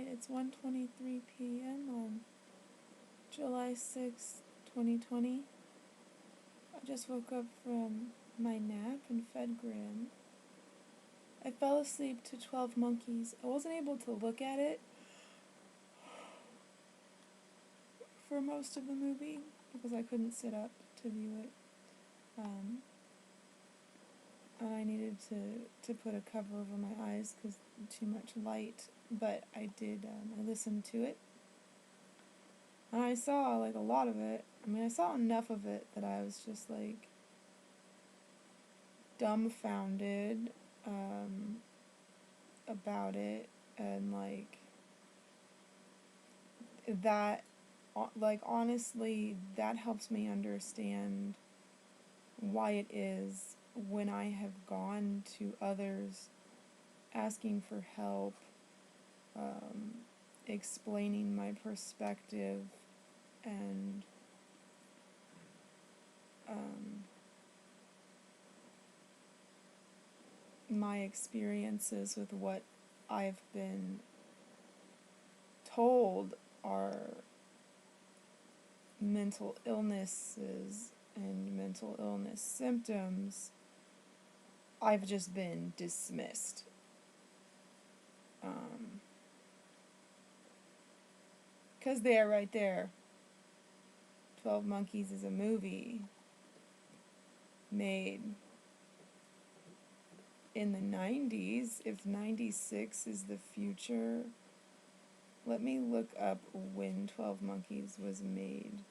Alright, it's 1:23 p.m. on July 6th, 2020. I just woke up from my nap and fed Grim. I fell asleep to 12 Monkeys. I wasn't able to look at it for most of the movie because I couldn't sit up to view it. And I needed to put a cover over my eyes because too much light, but I did, I listened to it. And I saw, like, a lot of it. I mean, I saw enough of it that I was just, like, dumbfounded, about it, and, like, that, like, honestly, that helps me understand why it is when I have gone to others asking for help, explaining my perspective, and my experiences with what I've been told are mental illnesses and mental illness symptoms, I've just been dismissed. 'Cause they're right there. 12 Monkeys is a movie made in the 90s. If 96 is the future, let me look up when 12 Monkeys was made.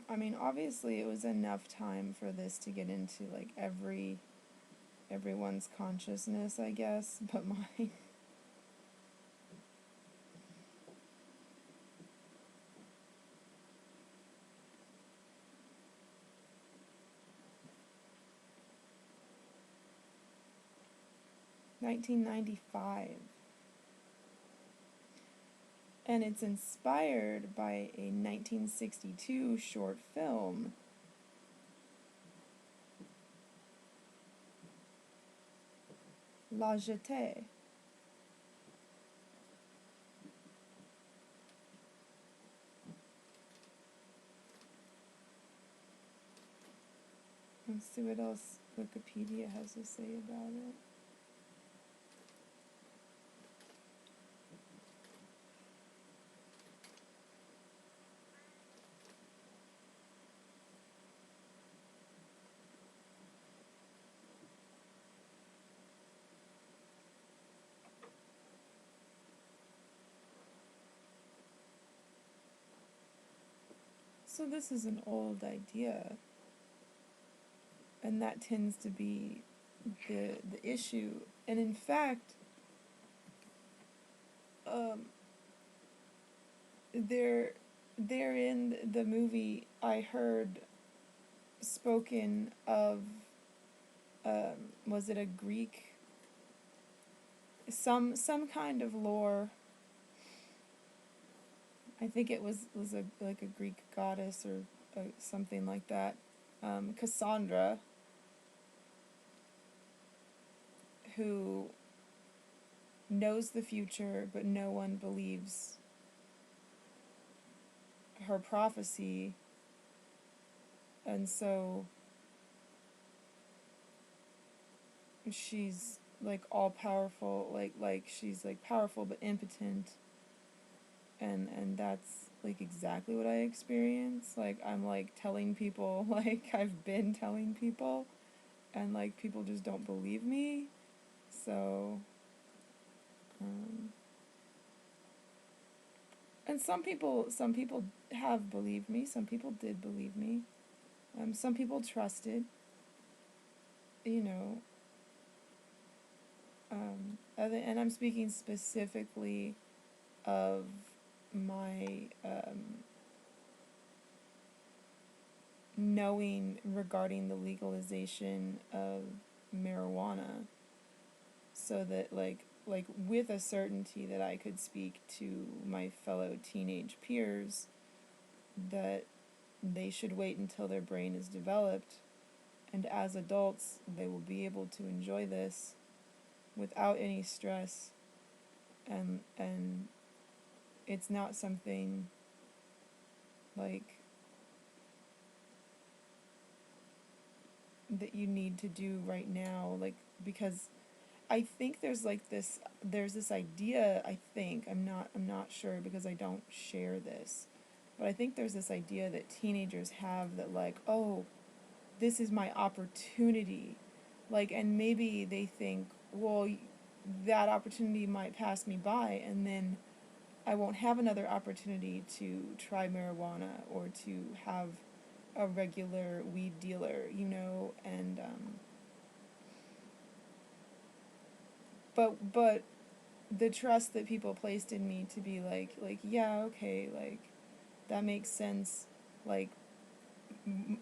I mean, obviously it was enough time for this to get into, like, everyone's consciousness, I guess, but mine. (1995). And it's inspired by a 1962 short film. La Jetée. Let's see what else Wikipedia has to say about it. So this is an old idea, and that tends to be the issue. And in fact, there in the movie I heard spoken of, was it a Greek, some kind of lore. I think it was like a Greek goddess or something like that, Cassandra, who knows the future, but no one believes her prophecy, and so she's, like, all powerful, like she's, like, powerful but impotent, and that's, like, exactly what I experience. Like, I'm, like, telling people, like, I've been telling people, and, like, people just don't believe me. So, and some people have believed me. Some people did believe me. Some people trusted, you know. And I'm speaking specifically of my knowing regarding the legalization of marijuana, so that, like with a certainty that I could speak to my fellow teenage peers that they should wait until their brain is developed and as adults, they will be able to enjoy this without any stress, and it's not something like that you need to do right now, like, because I think there's this idea, I'm not sure because I don't share this, but I think there's this idea that teenagers have that, like, oh, this is my opportunity, like, and maybe they think, well, that opportunity might pass me by, and then I won't have another opportunity to try marijuana or to have a regular weed dealer, you know, and but the trust that people placed in me to be like yeah, okay, like that makes sense, like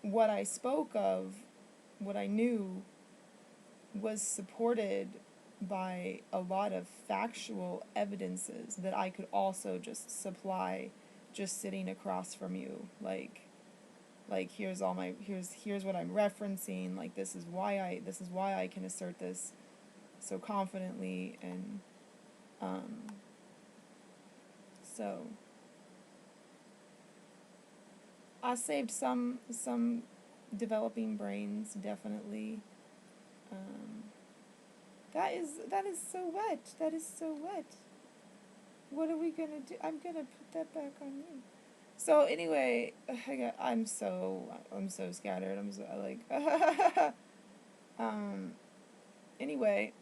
what I spoke of, what I knew was supported by a lot of factual evidences that I could also just supply just sitting across from you, like here's all my here's what I'm referencing, like this is why I can assert this so confidently, and um so I saved some developing brains, definitely. um that is so wet, that is so wet. What are we gonna do? I'm gonna put that back on you. So anyway, I'm so scattered. I'm so like anyway,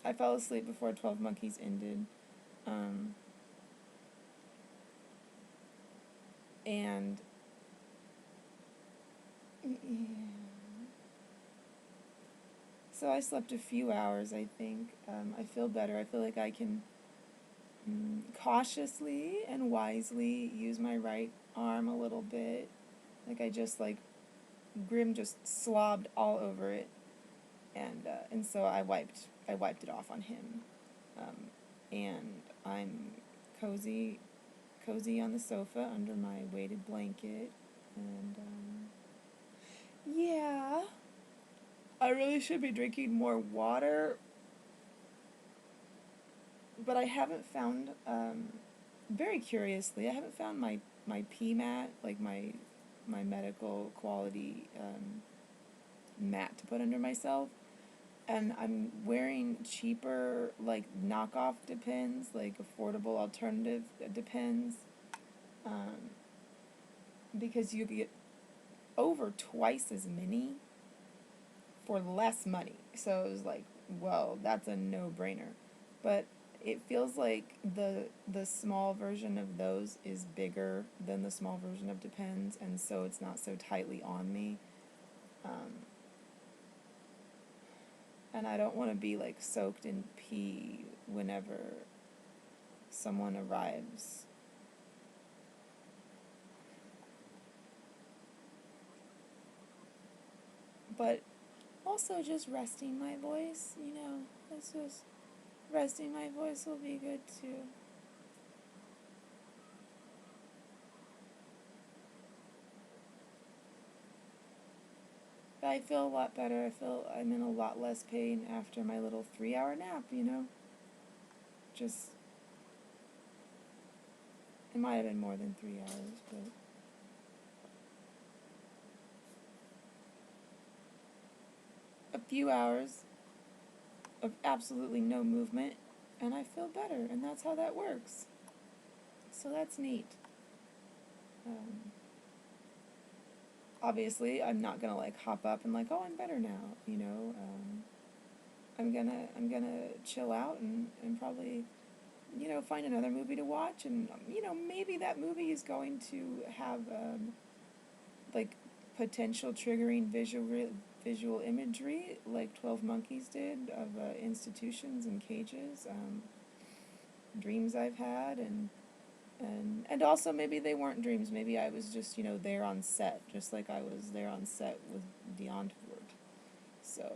I fell asleep before 12 Monkeys ended. Um, and yeah. So I slept a few hours, I think. I feel better. I feel like I can cautiously and wisely use my right arm a little bit. Like I just like Grim just slobbed all over it, and so I wiped it off on him, and I'm cozy on the sofa under my weighted blanket, and yeah, I really should be drinking more water, but I haven't found, very curiously, I haven't found my pee mat, like my medical quality mat to put under myself. And I'm wearing cheaper, like, knockoff Depends, like, affordable alternative Depends, um, because you get over twice as many for less money. So it was like, well, that's a no-brainer. But it feels like the small version of those is bigger than the small version of Depends, and so it's not so tightly on me. And I don't want to be, like, soaked in pee whenever someone arrives. But also just resting my voice, you know, it's just resting my voice will be good too. But I feel a lot better. I feel I'm in a lot less pain after my little 3-hour nap, you know? Just, it might have been more than 3 hours, but a few hours of absolutely no movement, and I feel better, and that's how that works. So that's neat. Um, Obviously, I'm not gonna, like, hop up and, like, oh, I'm better now, you know? I'm gonna chill out and probably, you know, find another movie to watch, and, you know, maybe that movie is going to have, like, potential triggering visual imagery, like 12 Monkeys did, of institutions and cages, dreams I've had, and also maybe they weren't dreams. Maybe I was just, you know, there on set, just like I was there on set with Deontford. So